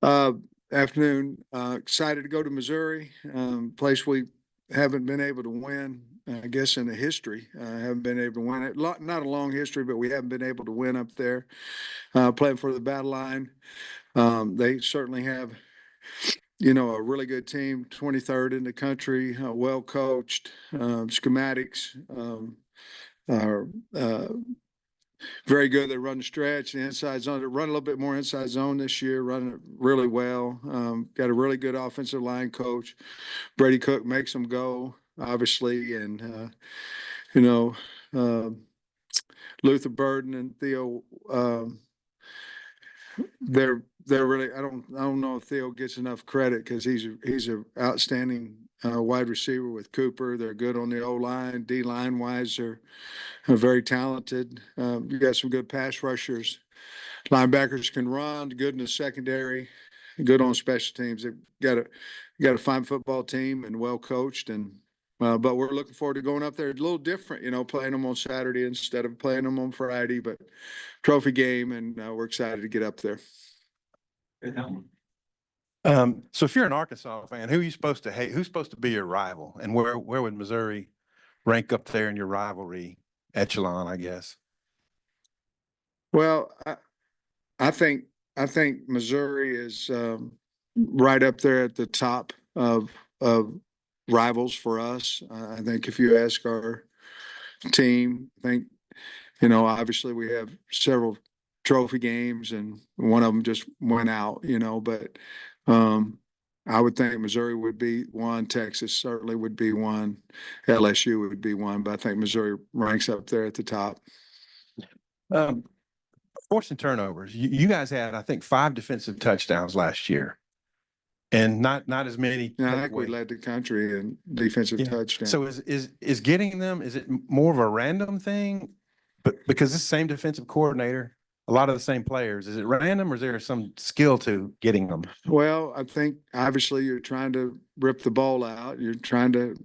Uh, Afternoon. Excited to go to Missouri, place we haven't been able to win, I guess, in the history. Haven't been able to win it. Not a long history, but we haven't been able to win up there. Playing for the battle line. They certainly have, a really good team, 23rd in the country, well coached, schematics. Are very good. They run the stretch, the inside zone. They run a little bit more inside zone this year, running it really well. Got a really good offensive line coach. Brady Cook makes them go, obviously, and you know, uh, Luther Burden and Theo. They're really. I don't know if Theo gets enough credit because he's a outstanding wide receiver with Cooper. They're good on the O line, D line wise. They're very talented. You got some good pass rushers. Linebackers can run, good in the secondary, good on special teams. They've got a fine football team and well coached. And but we're looking forward to going up there. A little different, playing them on Saturday instead of playing them on Friday. But trophy game, and we're excited to get up there. So if you're an Arkansas fan, who are you supposed to hate? Who's supposed to be your rival? And where would Missouri rank up there in your rivalry echelon, I guess? Well, I think Missouri is right up there at the top of rivals for us. I think if you ask our team, I think obviously we have several trophy games, and one of them just went out. But I would think Missouri would be one, Texas certainly would be one, LSU would be one, but I think Missouri ranks up there at the top. Um, Forcing turnovers. You guys had, I think, 5 defensive touchdowns last year, and not as many. Yeah, I think we led the country in defensive touchdowns. So is getting them? Is it more of a random thing? But because this same defensive coordinator, a lot of the same players, is it random or is there some skill to getting them? Well, I think obviously you're trying to rip the ball out. You're trying to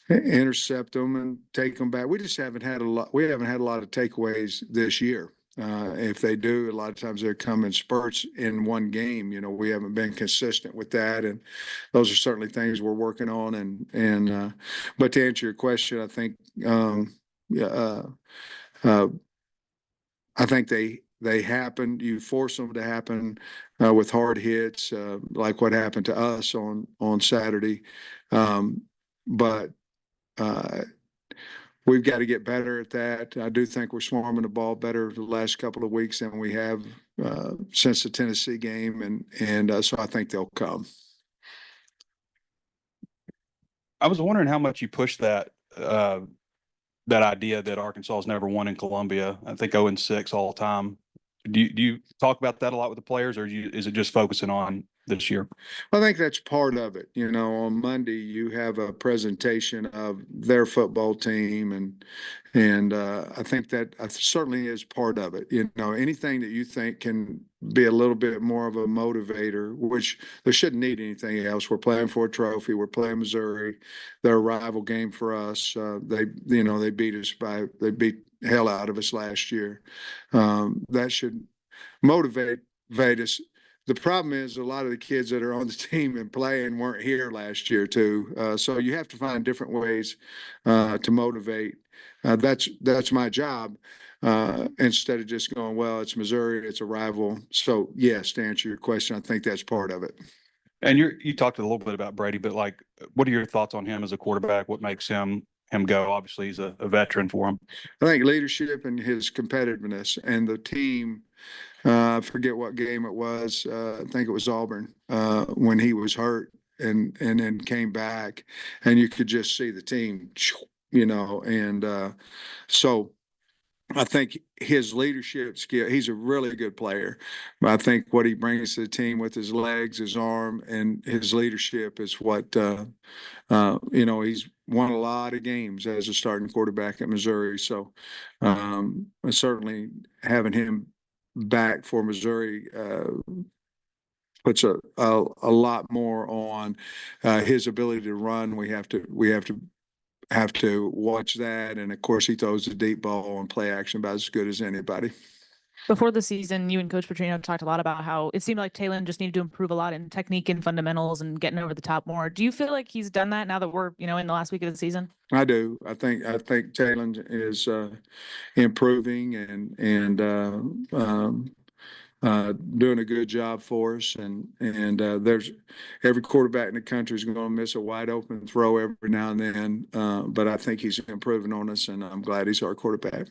intercept them and take them back. We just haven't had a lot. We haven't had a lot of takeaways this year. If they do, a lot of times they come in spurts in one game. We haven't been consistent with that, and those are certainly things we're working on. But to answer your question, I think I think they happen. You force them to happen with hard hits, like what happened to us on Saturday. But we've got to get better at that. I do think we're swarming the ball better the last couple of weeks than we have since the Tennessee game, and so I think they'll come. I was wondering how much you push that idea that Arkansas has never won in Columbia. I think 0-6 all time. Do you talk about that a lot with the players, or is it just focusing on this year? I think that's part of it. On Monday you have a presentation of their football team, and I think that certainly is part of it. Anything that you think can be a little bit more of a motivator, which they shouldn't need anything else. We're playing for a trophy. We're playing Missouri. They're a rival game for us. They beat hell out of us last year. That should motivate us. The problem is a lot of the kids that are on the team and playing weren't here last year too. So you have to find different ways to motivate. That's my job. Instead of just going, well, it's Missouri, it's a rival. So yes, to answer your question, I think that's part of it. And you talked a little bit about Brady, but what are your thoughts on him as a quarterback? What makes him go? Obviously, he's a veteran for him. I think leadership and his competitiveness and the team. I forget what game it was. I think it was Auburn when he was hurt and then came back, and you could just see the team, and so I think his leadership skill, he's a really good player. But I think what he brings to the team with his legs, his arm, and his leadership is what, he's won a lot of games as a starting quarterback at Missouri. So certainly having him back for Missouri puts a lot more on his ability to run. We have to watch that, and of course he throws the deep ball on play action about as good as anybody. Before the season, you and Coach Petrino talked a lot about how it seemed like Talon just needed to improve a lot in technique and fundamentals and getting over the top more. Do you feel like he's done that now that we're, in the last week of the season? I do. I think Talon is improving doing a good job for us. And there's every quarterback in the country is going to miss a wide open throw every now and then. But I think he's improving on us, and I'm glad he's our quarterback.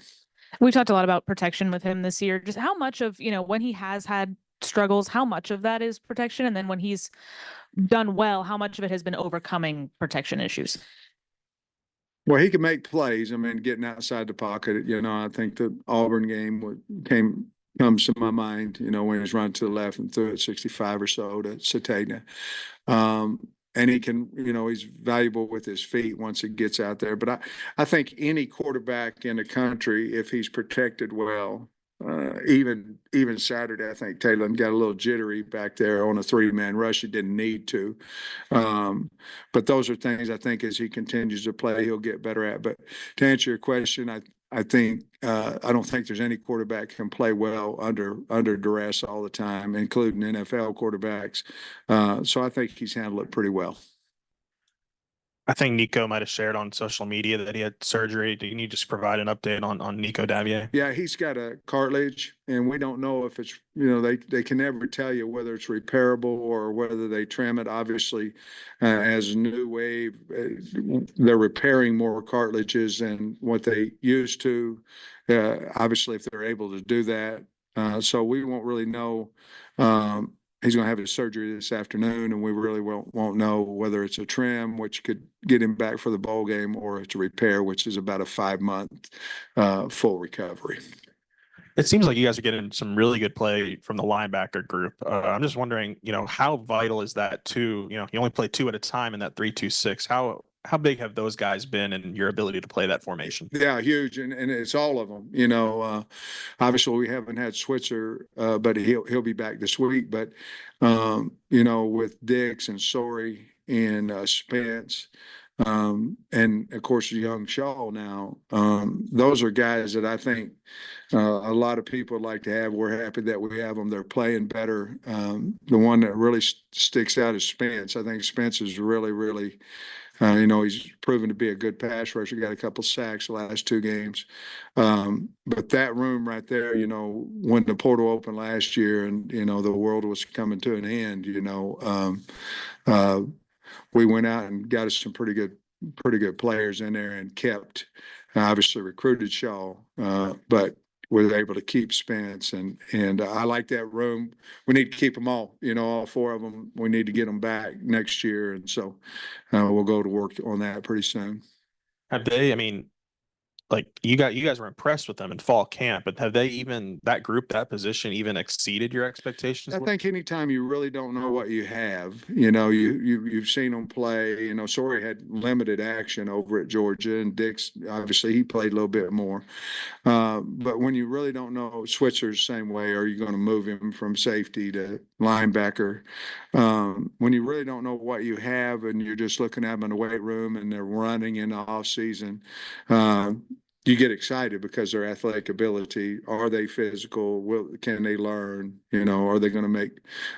We talked a lot about protection with him this year. Just how much of, when he has had struggles, how much of that is protection? And then when he's done well, how much of it has been overcoming protection issues? Well, he can make plays. I mean, getting outside the pocket, I think the Auburn game comes to my mind, when he's run to the left and threw it 65 or so to Satana. And he can, he's valuable with his feet once he gets out there. But I think any quarterback in the country, if he's protected well, even Saturday, I think Taylor got a little jittery back there on a 3-man rush. He didn't need to. But those are things I think as he continues to play, he'll get better at. But to answer your question, I think I don't think there's any quarterback can play well under duress all the time, including NFL quarterbacks. So I think he's handled it pretty well. I think Nico might have shared on social media that he had surgery. Do you need to just provide an update on Nico Davier? Yeah, he's got a cartilage, and we don't know if it's, they can never tell you whether it's repairable or whether they trim it. Obviously, as a new wave, they're repairing more cartilages than what they used to. Obviously, if they're able to do that. So we won't really know. He's going to have his surgery this afternoon, and we really won't know whether it's a trim, which could get him back for the bowl game, or it's a repair, which is about a 5-month full recovery. It seems like you guys are getting some really good play from the linebacker group. I'm just wondering, how vital is that too? You only play 2 at a time in that 3-2-6. How big have those guys been in your ability to play that formation? Yeah, huge, and it's all of them. Obviously we haven't had Switzer, but he'll be back this week. But with Dix and Sorey and Spence, and of course young Shaw now, those are guys that I think a lot of people like to have. We're happy that we have them. They're playing better. The one that really sticks out is Spence. I think Spence is really. He's proven to be a good pass rusher. Got a couple sacks the last 2 games. But that room right there, when the portal opened last year and, the world was coming to an end, we went out and got us some pretty good players in there and kept, obviously recruited Shaw, but was able to keep Spence, and I like that room. We need to keep them all, all 4 of them. We need to get them back next year, and so we'll go to work on that pretty soon. Have they? I mean, like you guys were impressed with them in fall camp, but have they that group, that position, even exceeded your expectations? I think anytime you really don't know what you have, you've seen them play. Sorey had limited action over at Georgia, and Dix, obviously he played a little bit more. But when you really don't know, Switzer's the same way. Are you going to move him from safety to linebacker? When you really don't know what you have and you're just looking at them in the weight room and they're running in the off season, you get excited because their athletic ability. Are they physical? Can they learn? Are they going to make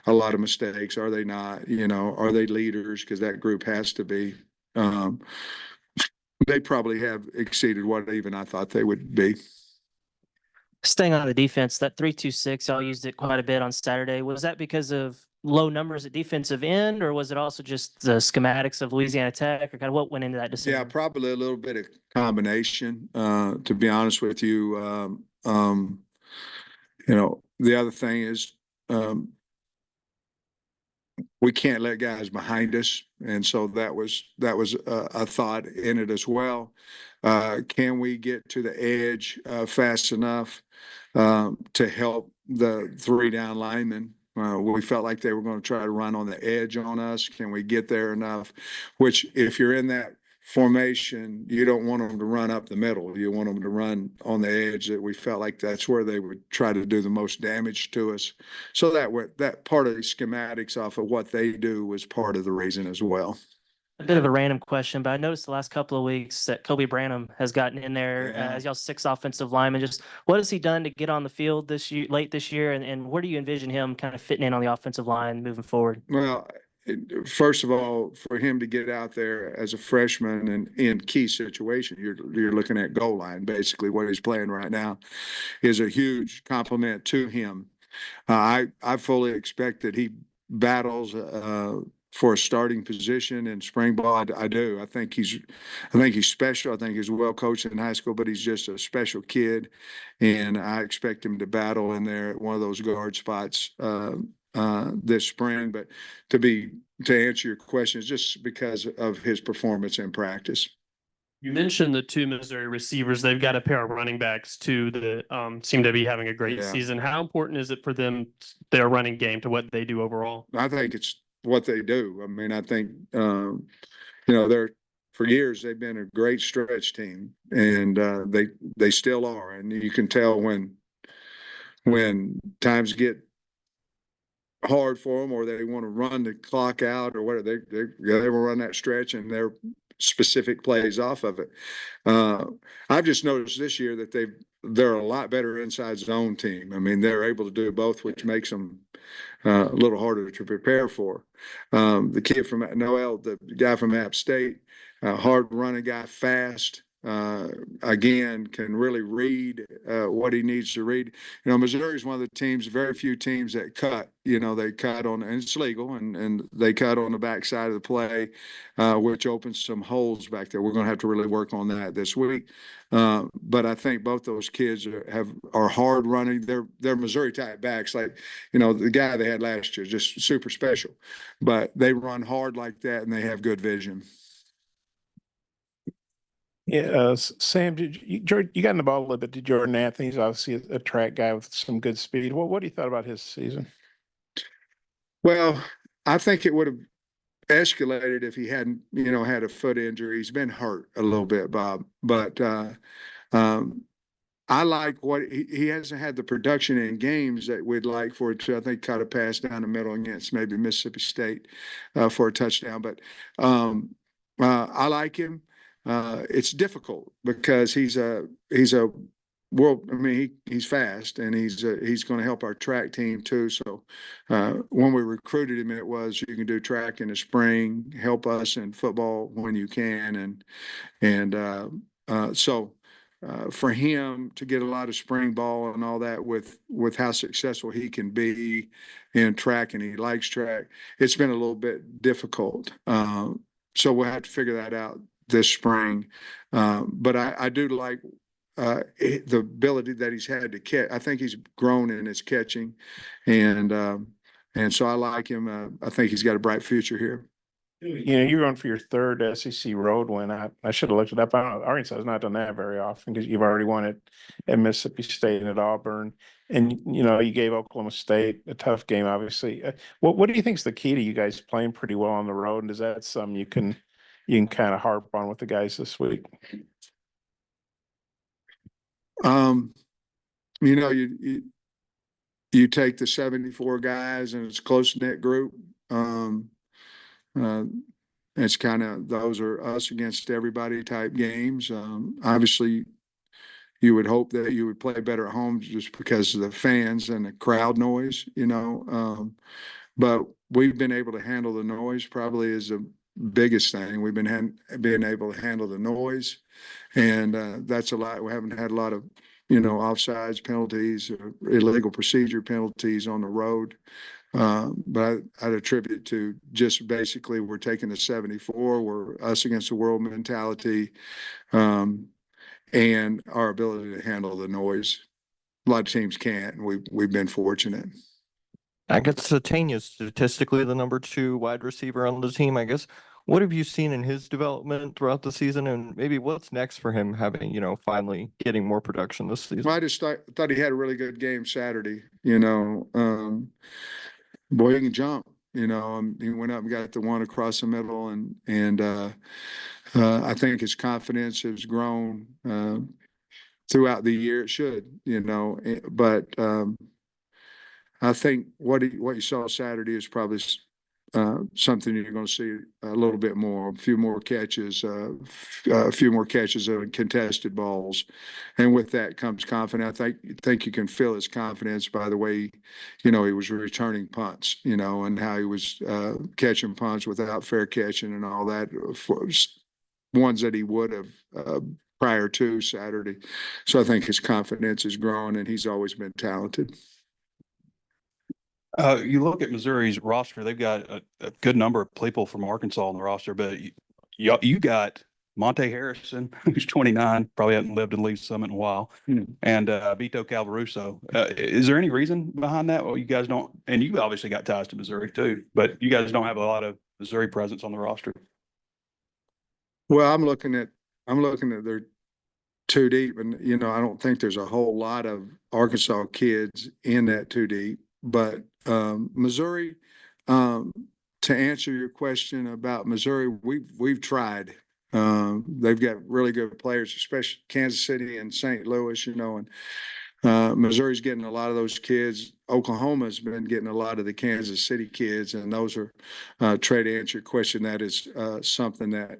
a lot of mistakes? Are they not? Are they leaders? Because that group has to be. They probably have exceeded what even I thought they would be. Staying on the defense, that 3-2-6, y'all used it quite a bit on Saturday. Was that because of low numbers at defensive end, or was it also just the schematics of Louisiana Tech, or kind of what went into that decision? Yeah, probably a little bit of combination. To be honest with you, the other thing is we can't let guys behind us, and so that was a thought in it as well. Can we get to the edge fast enough to help the 3 down linemen? We felt like they were going to try to run on the edge on us. Can we get there enough? Which, if you're in that formation, you don't want them to run up the middle. You want them to run on the edge. That we felt like that's where they would try to do the most damage to us. So that part of the schematics off of what they do was part of the reason as well. A bit of a random question, but I noticed the last couple of weeks that Kobe Branham has gotten in there Yeah. as y'all's sixth offensive lineman. Just what has he done to get on the field this year, late this year, and where do you envision him kind of fitting in on the offensive line moving forward? Well, first of all, for him to get out there as a freshman and in key situation, you're looking at goal line, basically what he's playing right now, is a huge compliment to him. I fully expect that he battles for a starting position in spring ball. I do. I think he's special. I think he's well coached in high school, but he's just a special kid, and I expect him to battle in there at one of those guard spots this spring. But to answer your question, it's just because of his performance in practice. You mentioned the two Missouri receivers. They've got a pair of running backs too that seem to be having a great Yeah. season. How important is it for them, their running game, to what they do overall? I think it's what they do. I mean, I think they're for years they've been a great stretch team, and they still are. And you can tell when times get hard for them or they want to run the clock out or whatever, they will run that stretch and they're specific plays off of it. I've just noticed this year that they're a lot better inside zone team. I mean, they're able to do both, which makes them a little harder to prepare for. The kid from Noel, the guy from App State, hard running guy, fast. Again, can really read what he needs to read. Missouri is one of the teams, very few teams that cut. They cut on, and it's legal, and they cut on the backside of the play, which opens some holes back there. We're going to have to really work on that this week. But I think both those kids are hard running. They're Missouri type backs, like the guy they had last year, just super special. But they run hard like that, and they have good vision. Yeah, Sam, Jordan, you got in the ball a little bit. Did Jordan Anthony's obviously a track guy with some good speed. What do you thought about his season? Well, I think it would have escalated if he hadn't, had a foot injury. He's been hurt a little bit, Bob, but I like what he hasn't had the production in games that we'd like for it to. I think caught a pass down the middle against maybe Mississippi State for a touchdown, but I like him. It's difficult because he's a world. I mean, he's fast and he's going to help our track team too. So when we recruited him, it was you can do track in the spring, help us in football when you can, so for him to get a lot of spring ball and all that with how successful he can be in track, and he likes track, it's been a little bit difficult. So we'll have to figure that out this spring. But I do like the ability that he's had to catch. I think he's grown in his catching, and so I like him. I think he's got a bright future here. You're going for your third SEC road win. I should have looked it up. Arkansas has not done that very often because you've already won it at Mississippi State and at Auburn, and you gave Oklahoma State a tough game. Obviously, what do you think is the key to you guys playing pretty well on the road? And is that something you can kind of harp on with the guys this week? You take the 74 guys and it's a close-knit group. It's kind of, those are us against everybody type games. Obviously you would hope that you would play better at home just because of the fans and the crowd noise, but we've been able to handle the noise probably is the biggest thing. We've been able to handle the noise, and that's a lot. We haven't had a lot of offsides penalties or illegal procedure penalties on the road. But I'd attribute to just basically we're taking the 74, we're us against the world mentality, and our ability to handle the noise. A lot of teams can't, and we've been fortunate. I guess Satania is statistically the number 2 wide receiver on the team. I guess, what have you seen in his development throughout the season, and maybe what's next for him having, finally getting more production this season? Well, I just thought he had a really good game Saturday. Boy, he can jump. He went up and got the one across the middle, and I think his confidence has grown throughout the year. It should, but I think what you saw Saturday is probably something you're going to see a little bit more, a few more catches, a few more catches of contested balls. And with that comes confidence. I think you can feel his confidence by the way, he was returning punts, and how he was catching punts without fair catching and all that, ones that he would have prior to Saturday. So I think his confidence is growing, and he's always been talented. You look at Missouri's roster, they've got a good number of people from Arkansas on the roster, but you got Monte Harrison, who's 29, probably hasn't lived in Lee's Summit in a while, and Vito Calvaruso. Is there any reason behind that? Well, you guys don't, and you obviously got ties to Missouri too, but you guys don't have a lot of Missouri presence on the roster. Well, I'm looking at their two deep, and I don't think there's a whole lot of Arkansas kids in that two deep. But Missouri, to answer your question about Missouri, we've tried. They've got really good players, especially Kansas City and St. Louis, and Missouri's getting a lot of those kids. Oklahoma's been getting a lot of the Kansas City kids, and those are, try to answer your question, that is something that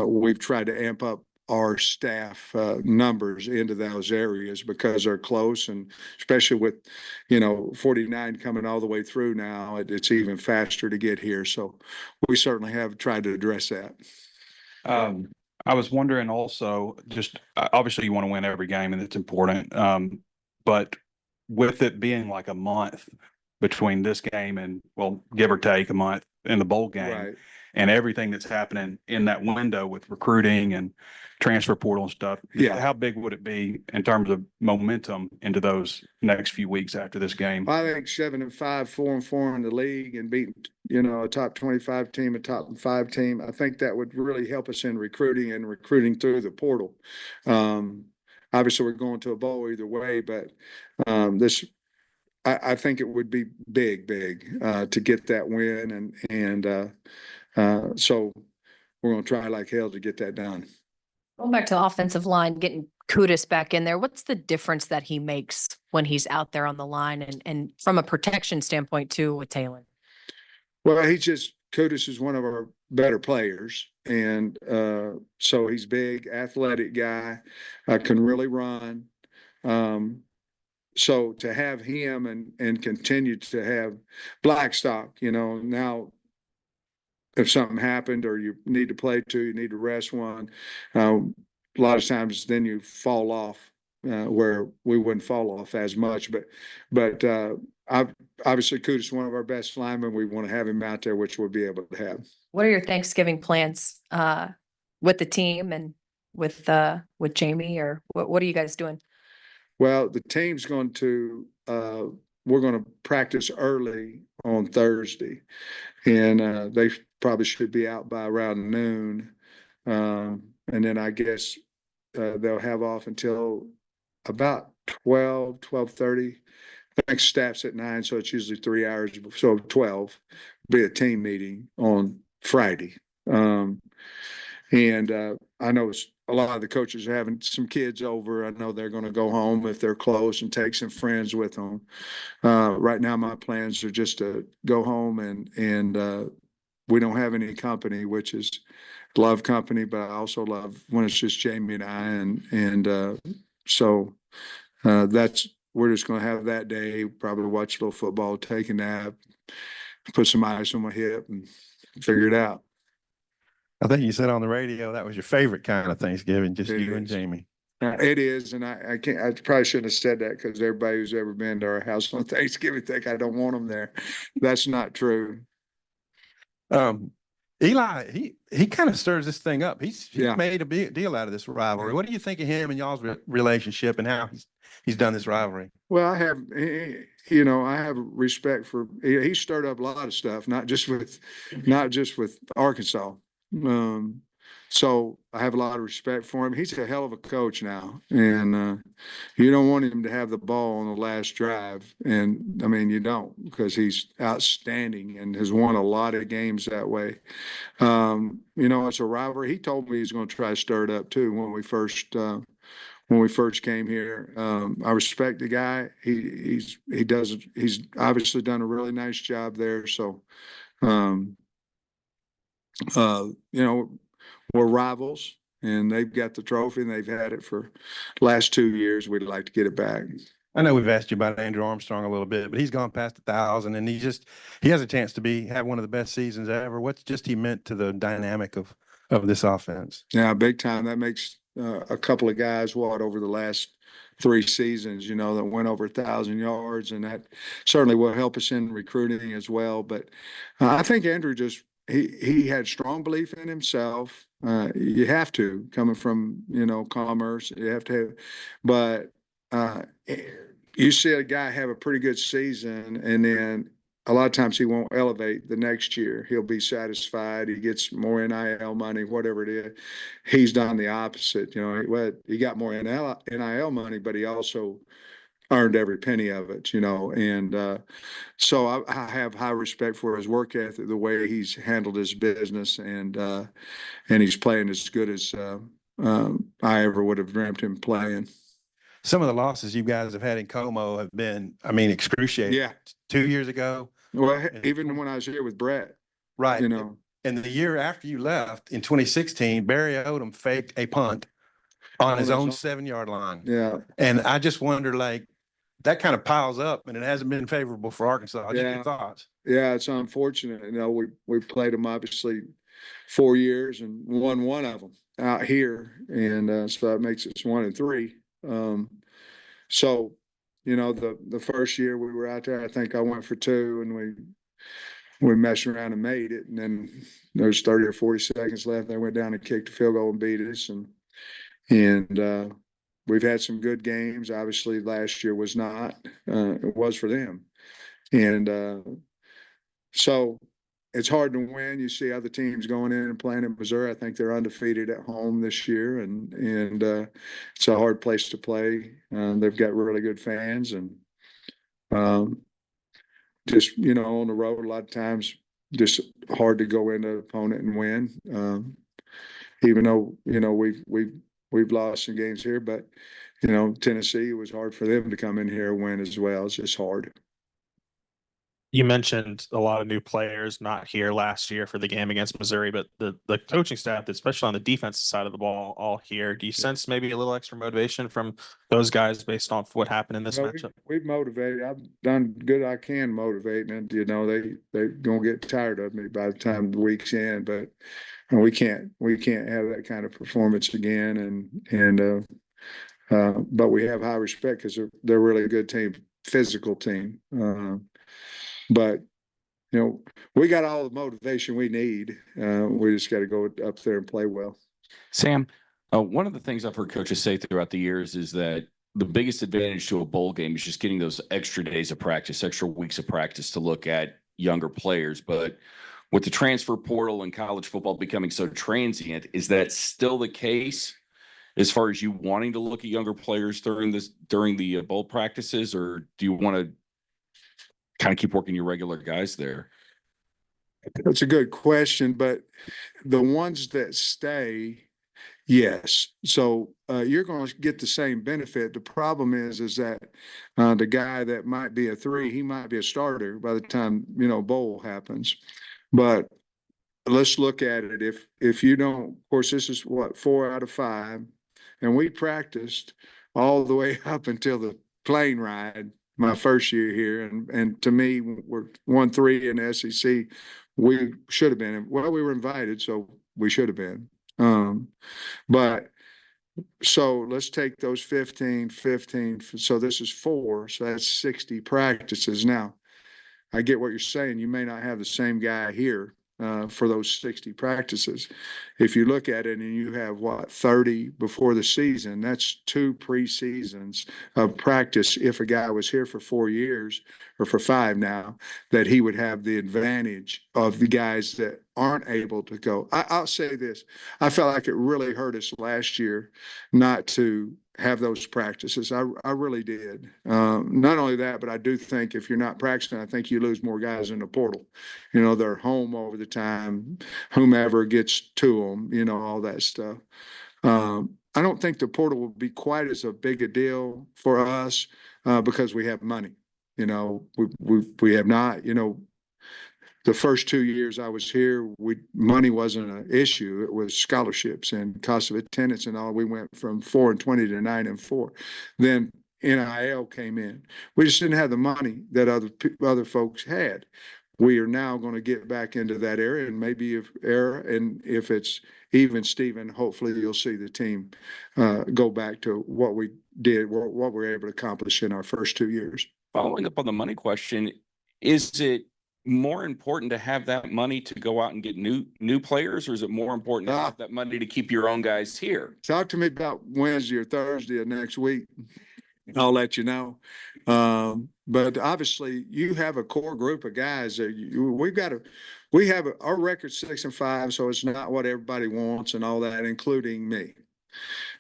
we've tried to amp up our staff numbers into those areas because they're close, and especially with 49 coming all the way through now, it's even faster to get here. So we certainly have tried to address that. I was wondering also, just obviously you want to win every game and it's important, but with it being like a month between this game and, well, give or take a month in the bowl game, Right. and everything that's happening in that window with recruiting and transfer portal and stuff. Yeah. How big would it be in terms of momentum into those next few weeks after this game? I think 7-5, 4-4 in the league, and beating a top 25 team, a top 5 team. I think that would really help us in recruiting through the portal. Obviously, we're going to a bowl either way, but I think it would be big to get that win, and so we're going to try like hell to get that done. Going back to the offensive line, getting Kudus back in there, what's the difference that he makes when he's out there on the line, and from a protection standpoint too with Taylor? Well, Kudus is one of our better players, and so he's big, athletic guy, can really run. So to have him and continue to have Blackstock, now if something happened or you need to play two, you need to rest one. A lot of times then you fall off where we wouldn't fall off as much. But obviously Kudus is one of our best linemen. We want to have him out there, which we'll be able to have. What are your Thanksgiving plans with the team and with Jamie, or what are you guys doing? Well, the team's going to we're going to practice early on Thursday, and they probably should be out by around noon. And then I guess they'll have off until about 12:30. Next staff's at 9, so it's usually 3 hours. So 12 be a team meeting on Friday. And I know a lot of the coaches are having some kids over. I know they're going to go home if they're close and take some friends with them. Right now, my plans are just to go home, and we don't have any company, which is love company, but I also love when it's just Jamie and I, so we're just going to have that day, probably watch a little football, take a nap, put some ice on my hip, and figure it out. I think you said on the radio that was your favorite kind of Thanksgiving, just you and Jamie. It is, and I probably shouldn't have said that, because everybody who's ever been to our house on Thanksgiving think I don't want them there. That's not true. Eli, he kind of stirs this thing up. He's Yeah. made a big deal out of this rivalry. What do you think of him and y'all's relationship and how he's done this rivalry? Well, I have respect for. He stirred up a lot of stuff, not just with Arkansas. So I have a lot of respect for him. He's a hell of a coach now, and you don't want him to have the ball on the last drive. And I mean, you don't, because he's outstanding and has won a lot of games that way. It's a rivalry. He told me he's going to try to stir it up too when we first when we first came here. I respect the guy. He's obviously done a really nice job there. So, you know, we're rivals and they've got the trophy and they've had it for last 2 years. We'd like to get it back. I know we've asked you about Andrew Armstrong a little bit, but he's gone past 1,000 and he has a chance to have one of the best seasons ever. What's just he meant to the dynamic of this offense? Yeah, big time. That makes a couple of guys over the last 3 seasons, that went over 1,000 yards, and that certainly will help us in recruiting as well. But I think Andrew he had strong belief in himself. You have to, coming from Commerce, you have to have, but you see a guy have a pretty good season, and then a lot of times he won't elevate the next year. He'll be satisfied. He gets more NIL money, whatever it is. He's done the opposite. He got more NIL money, but he also earned every penny of it, and so I have high respect for his work ethic, the way he's handled his business, and he's playing as good as I ever would have dreamt him playing. Some of the losses you guys have had in Como have been, excruciating. Yeah. 2 years ago. Well, even when I was here with Brett. Right. And the year after you left in 2016, Barry Odom faked a punt on his own 7-yard line. Yeah. And I just wonder, that kind of piles up, and it hasn't been favorable for Arkansas. Just your thoughts. Yeah, it's unfortunate. We played them obviously 4 years and won one of them out here, and so that makes us 1-3. So, the first year we were out there, I think I went for 2, and we messed around and made it. And then there's 30 or 40 seconds left. They went down and kicked a field goal and beat us. And we've had some good games. Obviously, last year was not. It was for them. And so it's hard to win. You see other teams going in and playing in Missouri. I think they're undefeated at home this year, and it's a hard place to play. They've got really good fans, and just on the road a lot of times, just hard to go into an opponent and win. Even though we've lost some games here, but Tennessee, it was hard for them to come in here and win as well. It's just hard. You mentioned a lot of new players not here last year for the game against Missouri, but the coaching staff, especially on the defensive side of the ball, all here. Do you sense maybe a little extra motivation from those guys based on what happened in this matchup? We've motivated. I've done good I can motivate, and they're gonna get tired of me by the time the week's end. But we can't have that kind of performance again. But we have high respect because they're really a good team, physical team. But we got all the motivation we need. We just got to go up there and play well. Sam, one of the things I've heard coaches say throughout the years is that the biggest advantage to a bowl game is just getting those extra days of practice, extra weeks of practice to look at younger players. But with the transfer portal and college football becoming so transient, is that still the case as far as you wanting to look at younger players during the bowl practices, or do you want to kind of keep working your regular guys there? That's a good question, but the ones that stay, yes. So you're going to get the same benefit. The problem is that the guy that might be a 3, he might be a starter by the time bowl happens. But let's look at it. If you don't, of course, this is 4 out of 5, and we practiced all the way up until the plane ride. My first year here, and to me, we're 1-3 in the SEC. We should have been. Well, we were invited, so we should have been. But so let's take those 15. So this is 4. So that's 60 practices. Now, I get what you're saying. You may not have the same guy here for those 60 practices. If you look at it and you have 30 before the season, that's 2 preseasons of practice. If a guy was here for 4 years or for 5 now, that he would have the advantage of the guys that aren't able to go. I'll say this. I felt like it really hurt us last year not to have those practices. I really did. Not only that, but I do think if you're not practicing, I think you lose more guys in the portal. They're home over the time, whomever gets to them, all that stuff. I don't think the portal will be quite as a big a deal for us because we have money. You know, we have not, you know, the first 2 years I was here, money wasn't an issue. It was scholarships and cost of attendance and all. We went from 4-20 to 9-4. Then NIL came in. We just didn't have the money that other folks had. We are now going to get back into that area, and maybe if it's even, Stephen, hopefully you'll see the team go back to what we did, what we were able to accomplish in our first 2 years. Following up on the money question, is it more important to have that money to go out and get new players, or is it more important to have that money to keep your own guys here? Talk to me about Wednesday or Thursday of next week. I'll let you know. But obviously you have a core group of guys that our record's 6-5, so it's not what everybody wants and all that, including me.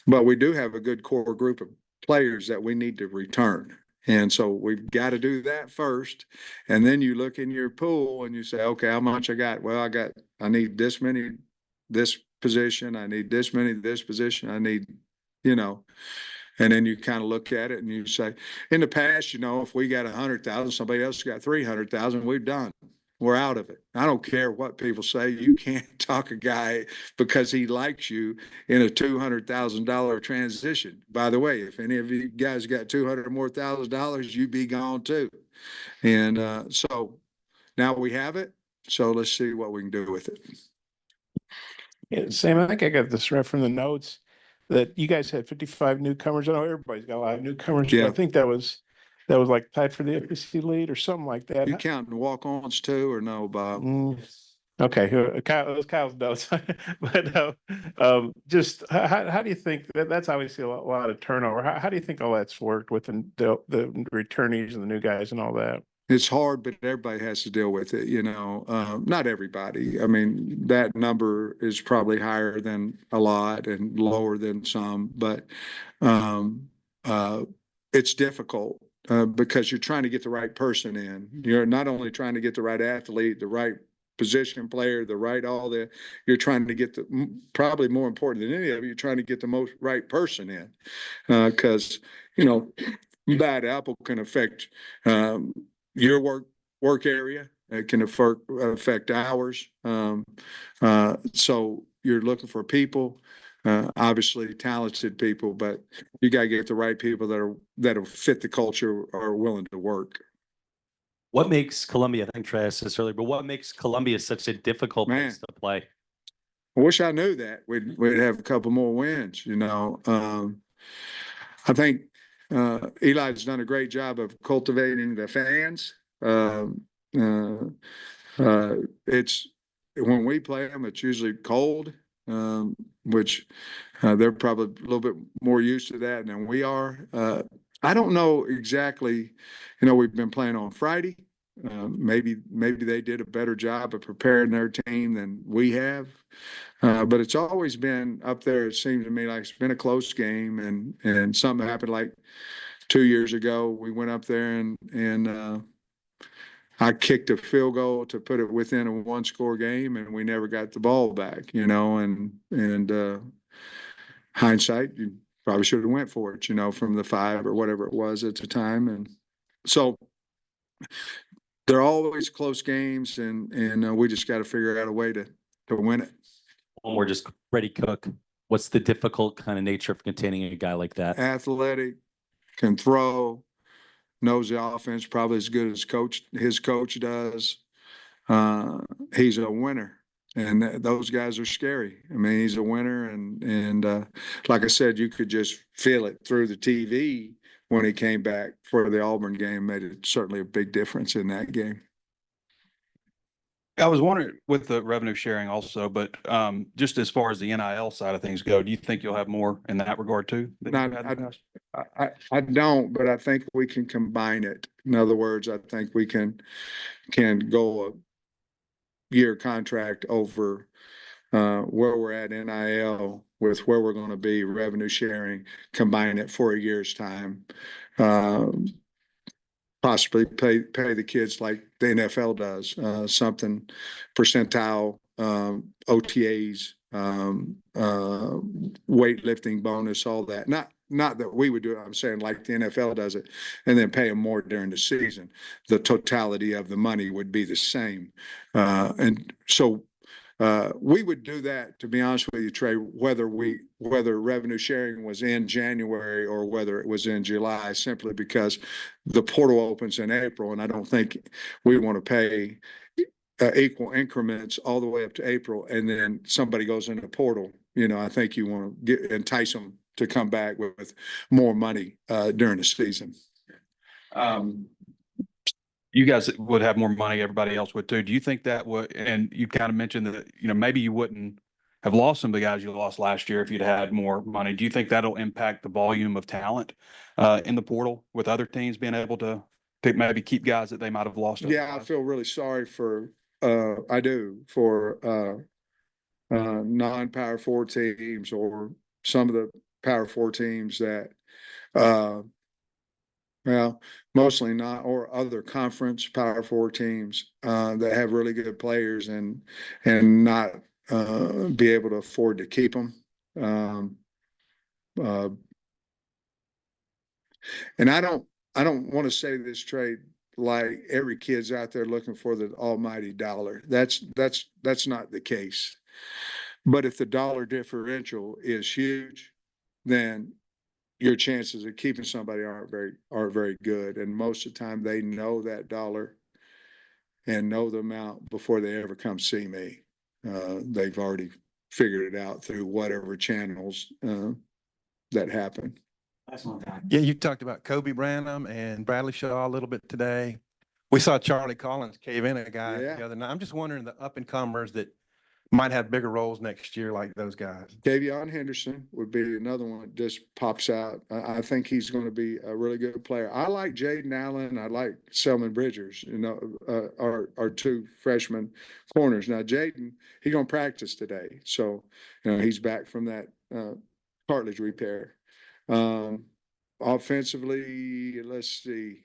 But we do have a good core group of players that we need to return. And so we've got to do that first. And then you look in your pool and you say, okay, how much I got? Well, I need this many, this position. I need this many, this position. I need, you know, and then you kind of look at it and you say, in the past, you know, if we got 100,000, somebody else got 300,000, we're done. We're out of it. I don't care what people say. You can't talk a guy because he likes you in a $200,000 transition. By the way, if any of you guys got $200,000 or more, you'd be gone too. And so now we have it. So let's see what we can do with it. Yeah, Sam, I think I got this right from the notes that you guys had 55 newcomers. I know everybody's got a lot of newcomers, Yeah. but I think that was like tied for the FBC lead or something like that. You counting walk-ons too, or no, Bob? Okay, Kyle, it was Kyle's notes. But just how do you think that's obviously a lot of turnover? How do you think all that's worked with the returnees and the new guys and all that? It's hard, but everybody has to deal with it, you know. Not everybody. I mean, that number is probably higher than a lot and lower than some, but it's difficult because you're trying to get the right person in. You're not only trying to get the right athlete, the right position player, you're trying to get probably more important than any of it, you're trying to get the right person in because, you know, bad apple can affect your work area. It can affect ours. So you're looking for people, obviously talented people, but you got to get the right people that'll fit the culture or are willing to work. What makes Columbia, I think Trey asked this earlier, but what makes Columbia such a difficult place to play? I wish I knew that. We'd have a couple more wins, you know. I think Eli's done a great job of cultivating the fans. It's when we play them, it's usually cold, which they're probably a little bit more used to that than we are. I don't know exactly, you know, we've been playing on Friday. Maybe they did a better job of preparing their team than we have. But it's always been up there. It seems to me like it's been a close game, and something happened like 2 years ago. We went up there and I kicked a field goal to put it within a 1-score game, and we never got the ball back, you know, and hindsight, you probably should have went for it, you know, from the 5 or whatever it was at the time. And so they're always close games, and we just got to figure out a way to win it. One more, just Freddie Cook. What's the difficult kind of nature of containing a guy like that? Athletic, can throw, knows the offense probably as good as his coach does. He's a winner. And those guys are scary. I mean, he's a winner, and like I said, you could just feel it through the TV when he came back for the Auburn game. Made it certainly a big difference in that game. I was wondering with the revenue sharing also, but just as far as the NIL side of things go, do you think you'll have more in that regard too? I don't, but I think we can combine it. In other words, I think we can go a year contract over where we're at NIL with where we're going to be revenue sharing, combine it for a year's time. Possibly pay the kids like the NFL does, something percentile, OTAs, weightlifting bonus, all that. Not that we would do it. I'm saying like the NFL does it, and then pay them more during the season. The totality of the money would be the same. And so we would do that, to be honest with you, Trey, whether revenue sharing was in January or whether it was in July, simply because the portal opens in April, and I don't think we want to pay equal increments all the way up to April, and then somebody goes in the portal. I think you want to entice them to come back with more money during the season. You guys would have more money, everybody else would too. Do you think that would, and you kind of mentioned that, maybe you wouldn't have lost some of the guys you lost last year if you'd had more money. Do you think that'll impact the volume of talent in the portal, with other teams being able to maybe keep guys that they might have lost? Yeah, I feel really sorry for non-Power 4 teams, or some of the Power 4 teams that well, mostly not, or other conference Power 4 teams that have really good players and not be able to afford to keep them. And I don't want to say this, Trey, like every kid's out there looking for the almighty dollar. That's not the case. But if the dollar differential is huge, then your chances of keeping somebody aren't very good. And most of the time they know that dollar and know the amount before they ever come see me. They've already figured it out through whatever channels that happen. Yeah, you talked about Kobe Branham and Bradley Shaw a little bit today. We saw Charlie Collins cave in a guy the other night. I'm just wondering, the up and comers that might have bigger roles next year, like those guys. Davion Henderson would be another one that just pops out. I think he's going to be a really good player. I like Jaden Allen. I like Selman Bridgers, our two freshman corners. Now, Jaden, he's going to practice today. So, he's back from that cartilage repair. Offensively, let's see.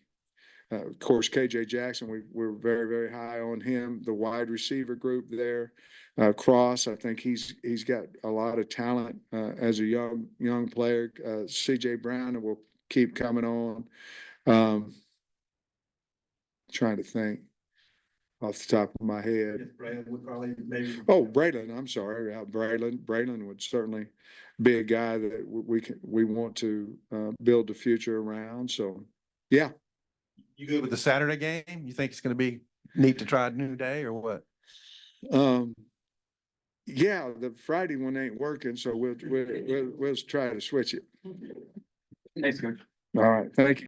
Of course, KJ Jackson, we're very, very high on him. The wide receiver group there, Cross, I think he's got a lot of talent as a young player. CJ Brown will keep coming on. Trying to think off the top of my head. Braylon, I'm sorry. Braylon would certainly be a guy that we want to build the future around. So, yeah. You good with the Saturday game? You think it's going to be neat to try a new day, or what? Yeah, the Friday one ain't working, so we'll try to switch it. Thanks, Coach. All right, thank you.